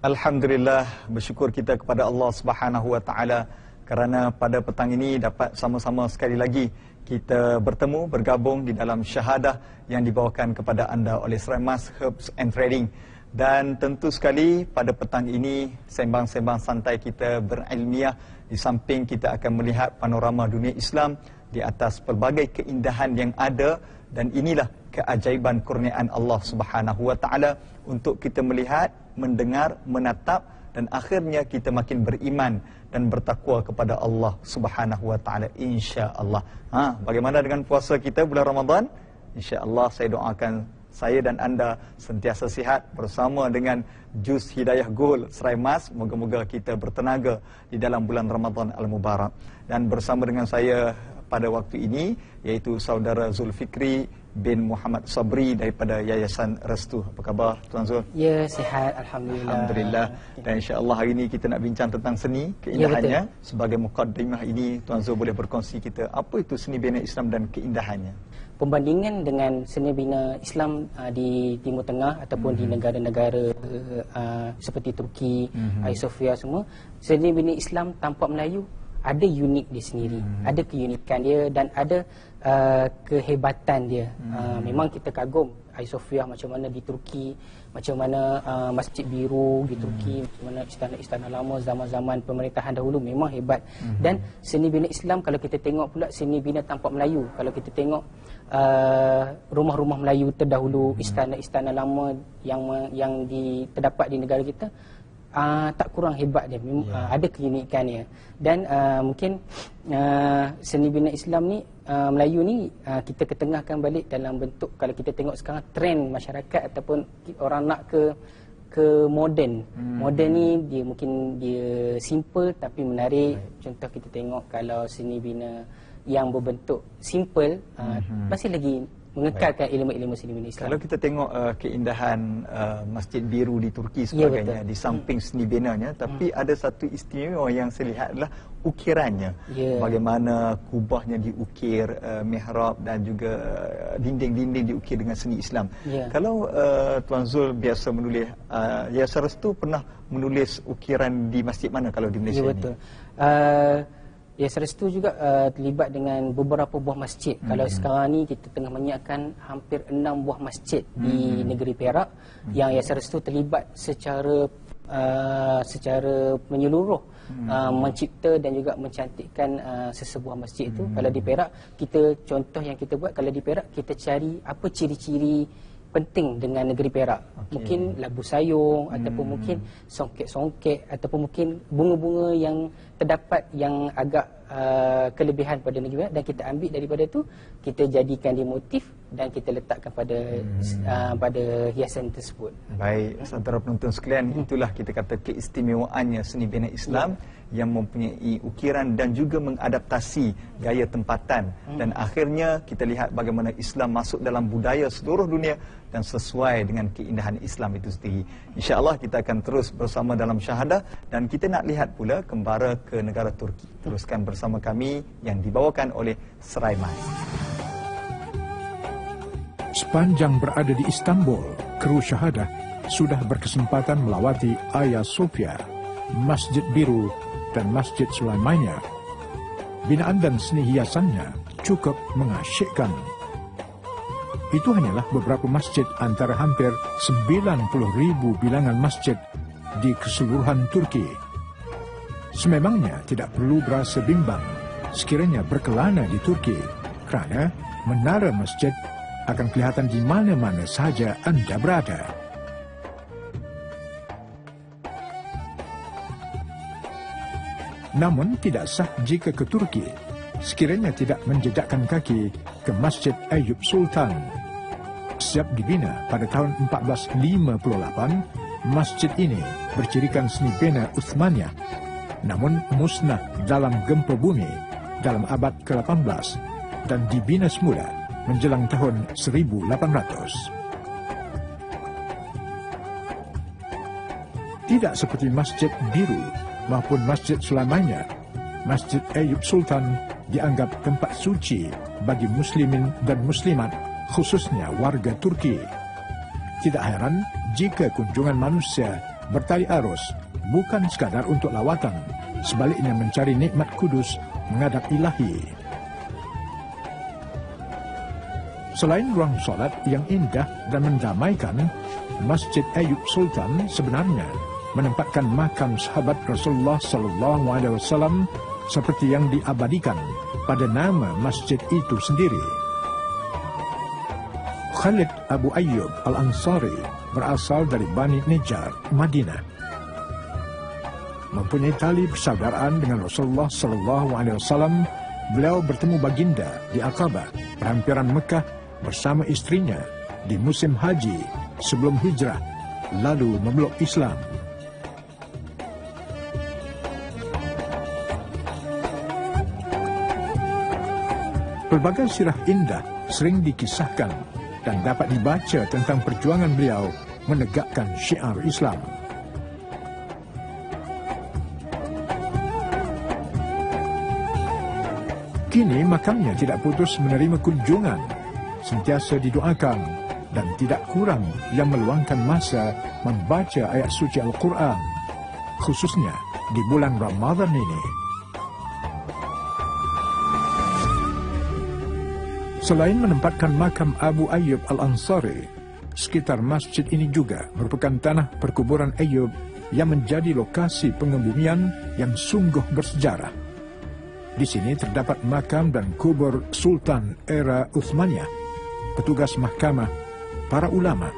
Alhamdulillah, bersyukur kita kepada Allah Subhanahu Wa Taala kerana pada petang ini dapat sama-sama sekali lagi kita bertemu, bergabung di dalam syahadah yang dibawakan kepada anda oleh Serai Mas Herbs and Trading. Dan tentu sekali pada petang ini sembang-sembang santai kita berilmiah, di samping kita akan melihat panorama dunia Islam di atas pelbagai keindahan yang ada, dan inilah keajaiban kurniaan Allah Subhanahu Wa Taala untuk kita melihat, mendengar, menatap, dan akhirnya kita makin beriman dan bertakwa kepada Allah Subhanahu Wa Taala, insya-Allah. Bagaimana dengan puasa kita bulan Ramadan? Insya-Allah saya doakan saya dan anda sentiasa sihat bersama dengan jus Hidayah Gold Serai Mas. Moga-moga kita bertenaga di dalam bulan Ramadan Al-Mubarak. Dan bersama dengan saya pada waktu ini iaitu saudara Zulfikri bin Muhammad Sabri daripada Yayasan Restu. Apa khabar Tuan Zul? Ya, sihat alhamdulillah. Alhamdulillah. Dan insya-Allah hari ini kita nak bincang tentang seni, keindahannya. Ya, sebagai mukaddimah ini Tuan Zul boleh berkongsi kita apa itu seni bina Islam dan keindahannya. Pembandingan dengan seni bina Islam di Timur Tengah ataupun di negara-negara seperti Turki, Hagia Sophia semua, seni bina Islam tanpa Melayu ada unik dia sendiri, ada keunikan dia dan ada kehebatan dia. Memang kita kagum Hagia Sophia macam mana di Turki, macam mana Masjid Biru di Turki, macam mana istana-istana lama zaman-zaman pemerintahan dahulu memang hebat. Dan seni bina Islam, kalau kita tengok pula seni bina tanpa Melayu, kalau kita tengok rumah-rumah Melayu terdahulu, istana-istana lama yang terdapat di negara kita, tak kurang hebat dia, ada keunikannya. Dan mungkin seni bina Islam ni, Melayu ni, kita ketengahkan balik dalam bentuk, kalau kita tengok sekarang trend masyarakat ataupun orang nak ke moden. Moden ni dia mungkin dia simple tapi menarik. Contoh kita tengok kalau seni bina yang berbentuk simple, masih lagi mengekalkan ilmu-ilmu seni bina Islam. Kalau kita tengok keindahan Masjid Biru di Turki sebagainya, di samping seni binanya, tapi ada satu istimewa yang saya lihat adalah ukirannya. Bagaimana kubahnya diukir, mihrab dan juga dinding-dinding diukir dengan seni Islam. Kalau Tuan Zul biasa menulis, Yayasan Restu pernah menulis ukiran di masjid mana kalau di Malaysia ini? Betul. Yayasan Restu juga terlibat dengan beberapa buah masjid. Kalau sekarang ni kita tengah menyiapkan hampir 6 buah masjid di negeri Perak yang Yayasan Restu terlibat secara menyeluruh, mencipta dan juga mencantikkan sesebuah masjid itu. Kalau di Perak, kita contoh yang kita buat, kalau di Perak kita cari apa ciri-ciri penting dengan negeri Perak. Mungkin labu sayung, ataupun mungkin songket-songket, ataupun mungkin bunga-bunga yang terdapat yang agak kelebihan pada negeri Perak, dan kita ambil daripada tu, kita jadikan dia motif dan kita letakkan pada hiasan tersebut. Baik, saudara penonton sekalian, itulah kita kata keistimewaannya seni bina Islam yang mempunyai ukiran dan juga mengadaptasi gaya tempatan, dan akhirnya kita lihat bagaimana Islam masuk dalam budaya seluruh dunia dan sesuai dengan keindahan Islam itu sendiri. InsyaAllah kita akan terus bersama dalam syahadah, dan kita nak lihat pula kembara ke negara Turki. Teruskan bersama kami yang dibawakan oleh Serai Mas. Sepanjang berada di Istanbul, kru syahadah sudah berkesempatan melawati Hagia Sophia, Masjid Biru dan Masjid Sulaimania. Binaan dan seni hiasannya cukup mengasyikkan. Itu hanyalah beberapa masjid antara hampir 90,000 bilangan masjid di keseluruhan Turki. Sememangnya tidak perlu berasa bimbang sekiranya berkelana di Turki, kerana menara masjid akan kelihatan di mana-mana sahaja anda berada. Namun tidak sah jika ke Turki sekiranya tidak menjejakkan kaki ke Masjid Eyüp Sultan. Siap dibina pada tahun 1458, masjid ini bercirikan seni bina Uthmaniyah, namun musnah dalam gempa bumi dalam abad ke-18 dan dibina semula menjelang tahun 1800. Tidak seperti Masjid Biru maupun Masjid Sulaimania, Masjid Eyüp Sultan dianggap tempat suci bagi muslimin dan muslimat, khususnya warga Turki. Tidak heran jika kunjungan manusia bertali arus bukan sekadar untuk lawatan, sebaliknya mencari nikmat kudus menghadap ilahi. Selain ruang solat yang indah dan mendamaikan, Masjid Ayub Sultan sebenarnya menempatkan makam sahabat Rasulullah SAW seperti yang diabadikan pada nama masjid itu sendiri. Khalid Abu Ayyub Al-Ansari berasal dari Bani Najjar, Madinah. Mempunyai tali persaudaraan dengan Rasulullah SAW, beliau bertemu baginda di Aqabah, perhampiran Mekah, bersama istrinya di musim haji sebelum hijrah, lalu memeluk Islam. Pelbagai sirah indah sering dikisahkan dan dapat dibaca tentang perjuangan beliau menegakkan syiar Islam. Kini makamnya tidak putus menerima kunjungan, sentiasa didoakan dan tidak kurang yang meluangkan masa membaca ayat suci Al-Quran, khususnya di bulan Ramadan ini. Selain menempatkan makam Abu Ayyub Al-Ansari, sekitar masjid ini juga merupakan tanah perkuburan Ayyub yang menjadi lokasi pengebumian yang sungguh bersejarah. Di sini terdapat makam dan kubur Sultan era Uthmaniyah, petugas mahkamah, para ulama,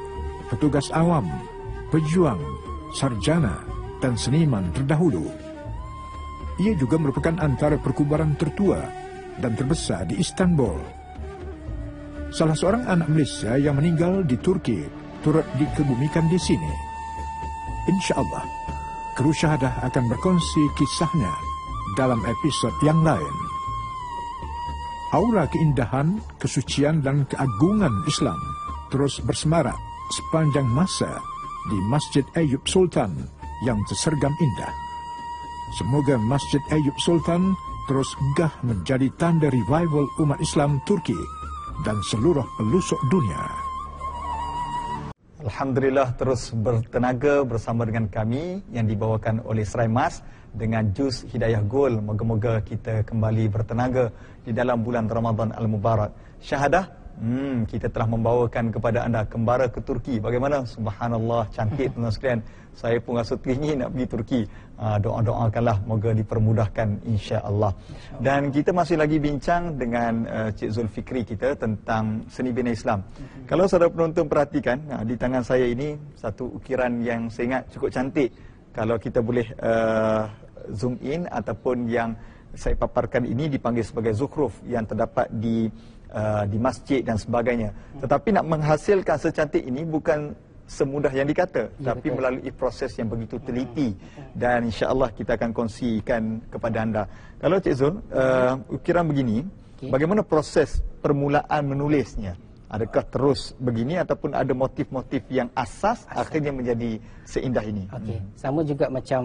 petugas awam, pejuang, sarjana, dan seniman terdahulu. Ia juga merupakan antara perkuburan tertua dan terbesar di Istanbul. Salah seorang anak Malaysia yang meninggal di Turki turut dikebumikan di sini. Insya Allah, kru Syahadah akan berkongsi kisahnya dalam episod yang lain. Aura keindahan, kesucian dan keagungan Islam terus bersemarak sepanjang masa di Masjid Ayub Sultan yang tersergam indah. Semoga Masjid Ayub Sultan terus gah menjadi tanda revival umat Islam Turki dan seluruh pelosok dunia. Alhamdulillah terus bertenaga bersama dengan kami yang dibawakan oleh Serai Mas dengan jus Hidayah Gold. Moga-moga kita kembali bertenaga di dalam bulan Ramadan Al-Mubarak. Syahadah, kita telah membawakan kepada anda kembara ke Turki. Bagaimana? Subhanallah, cantik tuan-tuan sekalian. Saya pun rasa teringin nak pergi Turki. Doa-doakanlah, moga dipermudahkan insya-Allah. Dan kita masih lagi bincang dengan Cik Zulfikri kita tentang seni bina Islam. Kalau saudara penonton perhatikan, di tangan saya ini satu ukiran yang saya ingat cukup cantik. Kalau kita boleh zoom in, ataupun yang saya paparkan ini dipanggil sebagai zukhruf yang terdapat di masjid dan sebagainya. Tetapi nak menghasilkan secantik ini bukan semudah yang dikata, tapi betul, melalui proses yang begitu teliti. Dan insya-Allah kita akan kongsikan kepada anda. Kalau Cik Zul, ukiran begini, bagaimana proses permulaan menulisnya? Adakah terus begini ataupun ada motif-motif yang asas akhirnya menjadi seindah ini? Okey, sama juga macam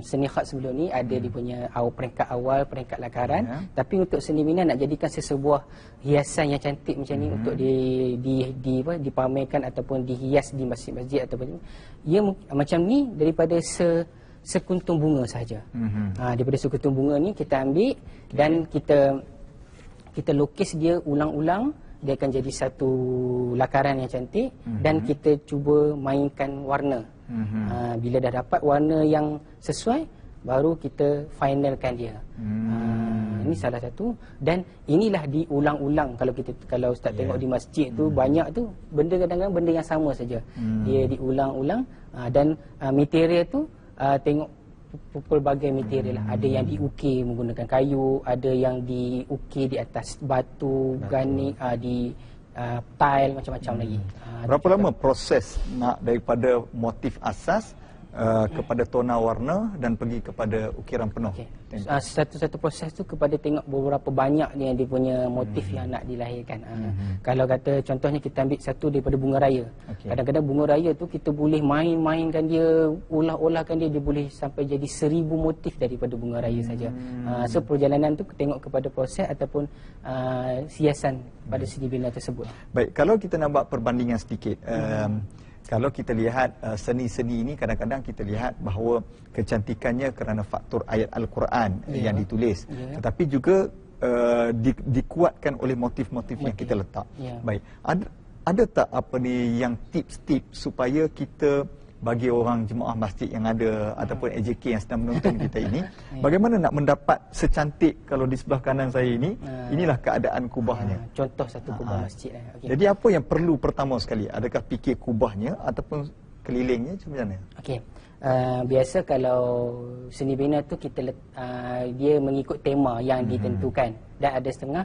seni khat sebelum ni, ada dia punya peringkat awal, peringkat lakaran, tapi untuk seni bina nak jadikan sesebuah hiasan yang cantik macam ni untuk dipamerkan ataupun dihias di masjid-masjid ataupun ia macam ni daripada sekuntum bunga saja. Daripada sekuntum bunga ni kita ambil dan kita lukis dia ulang-ulang. Dia akan jadi satu lakaran yang cantik dan kita cuba mainkan warna. Bila dah dapat warna yang sesuai, baru kita finalkan dia. Ini salah satu. Dan inilah diulang-ulang. Kalau Ustaz tengok di masjid tu, banyak tu benda, kadang-kadang benda yang sama saja. Dia diulang-ulang dan material tu tengok pelbagai material lah. Ada yang diukir menggunakan kayu, ada yang diukir di atas batu, ganik, di tile, macam-macam lagi. Berapa lama proses nak daripada motif asas kepada tona warna dan pergi kepada ukiran penuh? Satu-satu proses tu kepada tengok beberapa banyak yang dia punya motif yang nak dilahirkan. Kalau kata contohnya kita ambil satu daripada bunga raya. Kadang-kadang bunga raya tu kita boleh main-mainkan dia, olah-olahkan dia boleh sampai jadi 1000 motif daripada bunga raya saja. So perjalanan tu tengok kepada proses ataupun hiasan pada seni bina tersebut. Baik, kalau kita nak buat perbandingan sedikit, kalau kita lihat seni-seni ini, kadang-kadang kita lihat bahawa kecantikannya kerana faktor ayat Al-Quran yang ditulis, tetapi juga dikuatkan oleh motif-motif yang kita letak. Baik, ada tak apa ni yang tips-tips supaya kita, bagi orang jemaah masjid yang ada ataupun AJK yang sedang menonton kita ini, bagaimana nak mendapat secantik kalau di sebelah kanan saya ini, inilah keadaan kubahnya. Contoh satu kubah masjid. Jadi apa yang perlu pertama sekali? Adakah fikir kubahnya ataupun kelilingnya macam mana? Okey. Biasa kalau seni bina tu kita dia mengikut tema yang ditentukan, dan ada setengah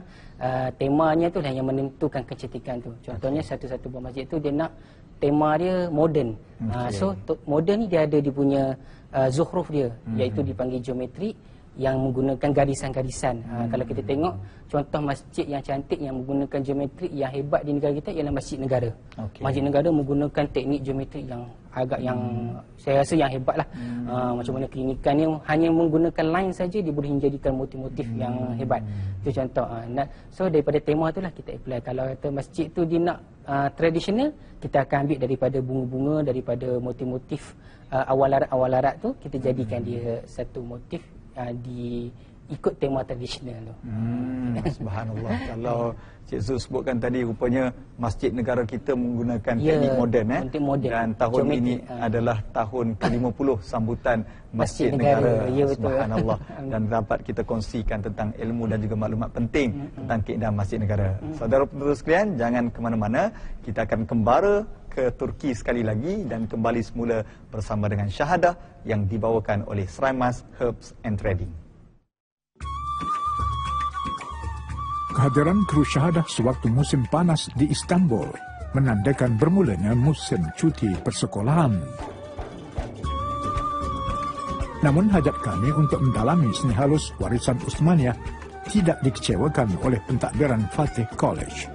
temanya tu lah yang menentukan kecantikan tu. Contohnya satu-satu buah masjid tu dia nak tema dia moden. So moden ni dia ada dia punya zuhruf dia, iaitu dipanggil geometri yang menggunakan garisan-garisan. Kalau kita tengok contoh masjid yang cantik yang menggunakan geometri yang hebat di negara kita ialah Masjid Negara. Masjid Negara menggunakan teknik geometri yang agak yang saya rasa yang hebat lah. Macam mana klinikan ni hanya menggunakan line saja dia boleh menjadikan motif-motif yang hebat. Itu contoh. So daripada tema itulah kita apply. Kalau kata masjid tu dia nak tradisional, kita akan ambil daripada bunga-bunga, daripada motif-motif awal larat tu, kita jadikan dia satu motif ikut tema tradisional tu. Subhanallah. Kalau Cik Zul sebutkan tadi, rupanya Masjid Negara kita menggunakan teknik moden, dan tahun ini adalah tahun ke-50 sambutan Masjid Negara. Subhanallah. Dan dapat kita kongsikan tentang ilmu dan juga maklumat penting tentang keindahan Masjid Negara. Saudara penerus sekalian, jangan ke mana-mana. Kita akan kembara ke Turki sekali lagi dan kembali semula bersama dengan Syahadah yang dibawakan oleh Sraimas Herbs and Trading. Kehadiran kru Syahadah sewaktu musim panas di Istanbul menandakan bermulanya musim cuti persekolahan. Namun hajat kami untuk mendalami seni halus warisan Utsmaniyah tidak dikecewakan oleh pentadbiran Fatih College.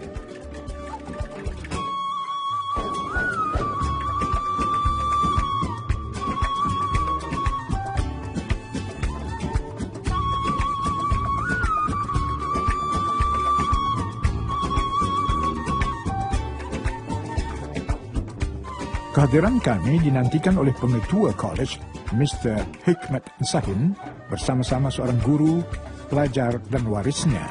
Kehadiran kami dinantikan oleh pengetua college, Mr. Hikmat Sahin, bersama-sama seorang guru, pelajar dan warisnya.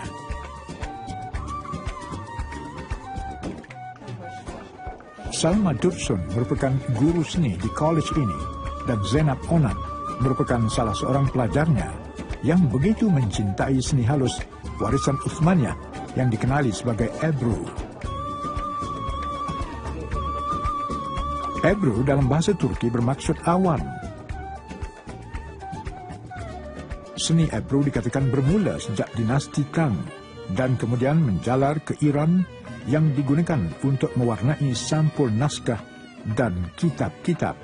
Salma Dursun merupakan guru seni di college ini, dan Zainab Onan merupakan salah seorang pelajarnya yang begitu mencintai seni halus warisan Utsmaniyah yang dikenali sebagai Ebru. Ebru dalam bahasa Turki bermaksud awan. Seni Ebru dikatakan bermula sejak dinasti Tang dan kemudian menjalar ke Iran yang digunakan untuk mewarnai sampul naskah dan kitab-kitab.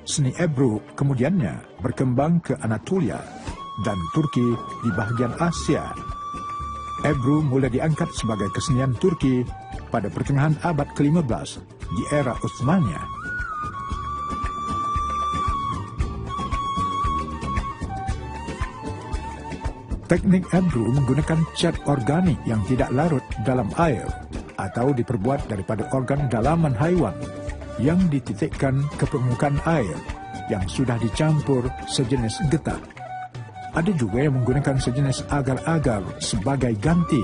Seni Ebru kemudiannya berkembang ke Anatolia dan Turki di bahagian Asia. Ebru mulai diangkat sebagai kesenian Turki pada pertengahan abad ke-15 di era Utsmaniyah. Teknik Ebru menggunakan cat organik yang tidak larut dalam air atau diperbuat daripada organ dalaman haiwan yang dititikkan ke permukaan air yang sudah dicampur sejenis getah. Ada juga yang menggunakan sejenis agar-agar sebagai ganti.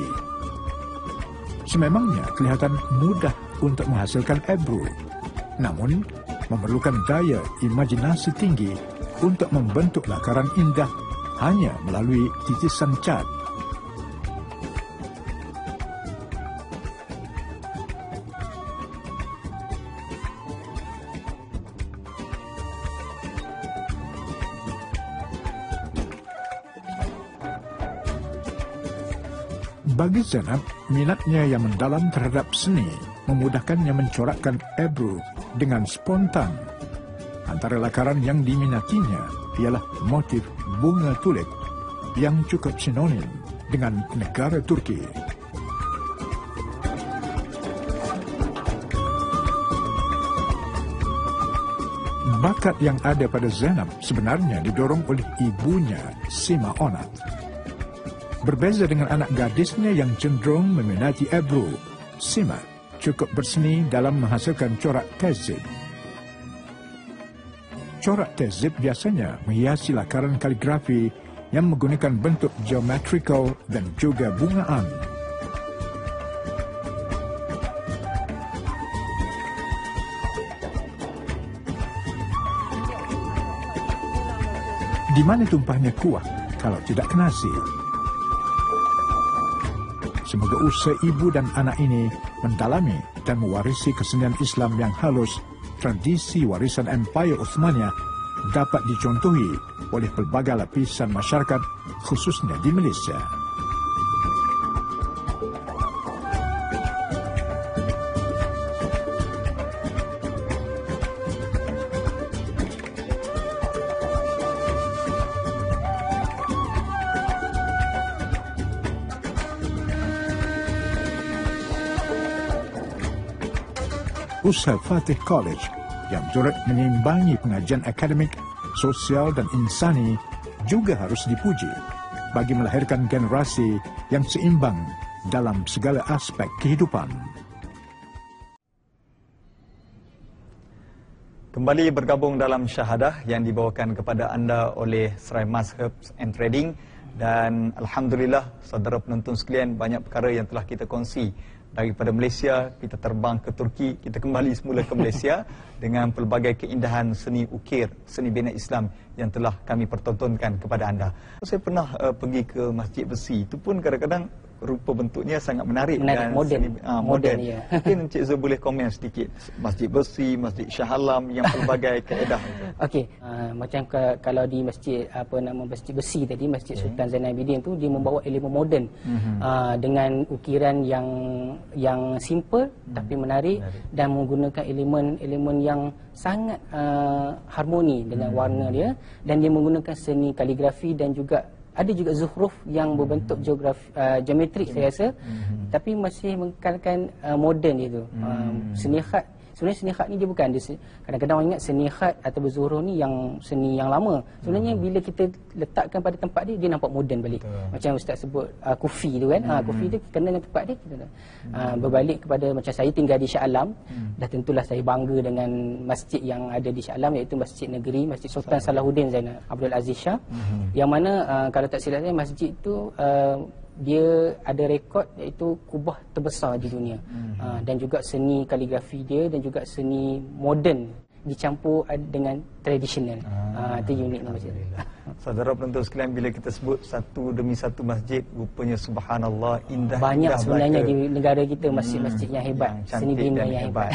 Sememangnya kelihatan mudah untuk menghasilkan Ebru, namun memerlukan daya imajinasi tinggi untuk membentuk lakaran indah hanya melalui titisan cat. Bagi Zainab, minatnya yang mendalam terhadap seni memudahkannya mencorakkan Ebru dengan spontan. Antara lakaran yang diminatinya ialah motif bunga tulip yang cukup sinonim dengan negara Turki. Bakat yang ada pada Zainab sebenarnya didorong oleh ibunya, Sima Onat. Berbeza dengan anak gadisnya yang cenderung meminati Ebru, Sima cukup berseni dalam menghasilkan corak tezib. Corak tezib biasanya menghiasi lakaran kaligrafi yang menggunakan bentuk geometrikal dan juga bungaan. Di mana tumpahnya kuah kalau tidak ke nasi? Semoga usaha ibu dan anak ini mendalami dan mewarisi kesenian Islam yang halus, tradisi warisan Empire Uthmaniyah dapat dicontohi oleh pelbagai lapisan masyarakat, khususnya di Malaysia. Usaha Fatih College yang turut menyimbangi pengajian akademik, sosial dan insani juga harus dipuji bagi melahirkan generasi yang seimbang dalam segala aspek kehidupan. Kembali bergabung dalam syahadah yang dibawakan kepada anda oleh Serai Mas Herbs and Trading, dan alhamdulillah saudara penonton sekalian, banyak perkara yang telah kita kongsi. Daripada Malaysia, kita terbang ke Turki, kita kembali semula ke Malaysia dengan pelbagai keindahan seni ukir, seni bina Islam yang telah kami pertontonkan kepada anda. Saya pernah pergi ke Masjid Besi, itu pun kadang-kadang rupa bentuknya sangat menarik dan moden. moden. Ya. Mungkin Encik Zul boleh komen sedikit. Masjid Besi, Masjid Shah Alam yang pelbagai kaedah. Okey, macam kalau di masjid Masjid Besi tadi, Masjid Sultan Zainal Abidin tu, dia membawa elemen moden dengan ukiran yang simple tapi menarik dan menggunakan elemen yang sangat harmoni dengan warna dia, dan dia menggunakan seni kaligrafi dan juga ada juga zuhruf yang berbentuk geometrik saya rasa, tapi masih mengekalkan moden itu. Seni khat, sebenarnya seni khat ni dia bukan, kadang-kadang orang ingat seni khat atau zuhruf ni yang seni yang lama. Sebenarnya bila kita letakkan pada tempat dia nampak moden balik. Macam Ustaz sebut kufi tu kan, kufi tu kena dengan tempat dia, kita berbalik kepada macam saya tinggal di Shah Alam, dah tentulah saya bangga dengan masjid yang ada di Shah Alam, iaitu Masjid Negeri, Masjid Sultan Salahuddin Zainal Abdul Aziz Shah, yang mana kalau tak silap saya, masjid tu dia ada rekod iaitu kubah terbesar di dunia. Dan juga seni kaligrafi dia dan juga seni moden dicampur dengan tradisional. Itu uniknya masjid. Saudara penonton sekalian, bila kita sebut satu demi satu masjid, rupanya subhanallah indah. Banyak indah sebenarnya belaka. Di negara kita masjid-masjid yang hebat, seni bina yang hebat.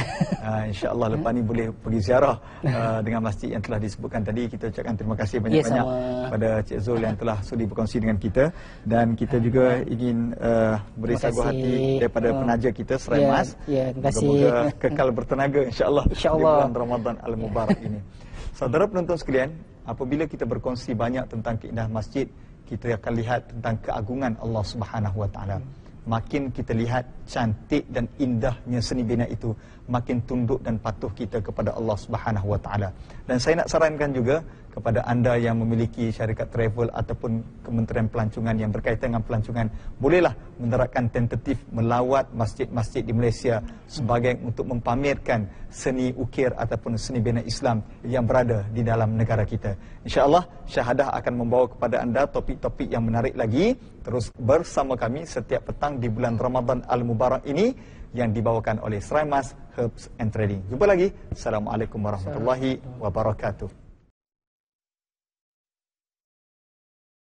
InsyaAllah lepas ni boleh pergi ziarah dengan masjid yang telah disebutkan tadi. Kita ucapkan terima kasih banyak-banyak kepada Cik Zul yang telah sudi berkongsi dengan kita, dan kita juga ingin beri sagu hati daripada penaja kita Serai Mas. Terima kasih. Semoga kekal bertenaga insyaAllah di InsyaAllah. bulan Ramadan Al-Mubarak ini. Saudara penonton sekalian, apabila kita berkongsi banyak tentang keindahan masjid, kita akan lihat tentang keagungan Allah Subhanahu Wa Taala. Makin kita lihat cantik dan indahnya seni bina itu, makin tunduk dan patuh kita kepada Allah Subhanahu Wa Taala. Dan saya nak sarankan juga kepada anda yang memiliki syarikat travel ataupun Kementerian Pelancongan yang berkaitan dengan pelancongan, bolehlah menerapkan tentatif melawat masjid-masjid di Malaysia sebagai untuk mempamerkan seni ukir ataupun seni bina Islam yang berada di dalam negara kita. InsyaAllah syahadah akan membawa kepada anda topik-topik yang menarik lagi. Terus bersama kami setiap petang di bulan Ramadan Al-Mubarak ini yang dibawakan oleh Serai Mas Herbs and Trading. Jumpa lagi. Assalamualaikum warahmatullahi wabarakatuh.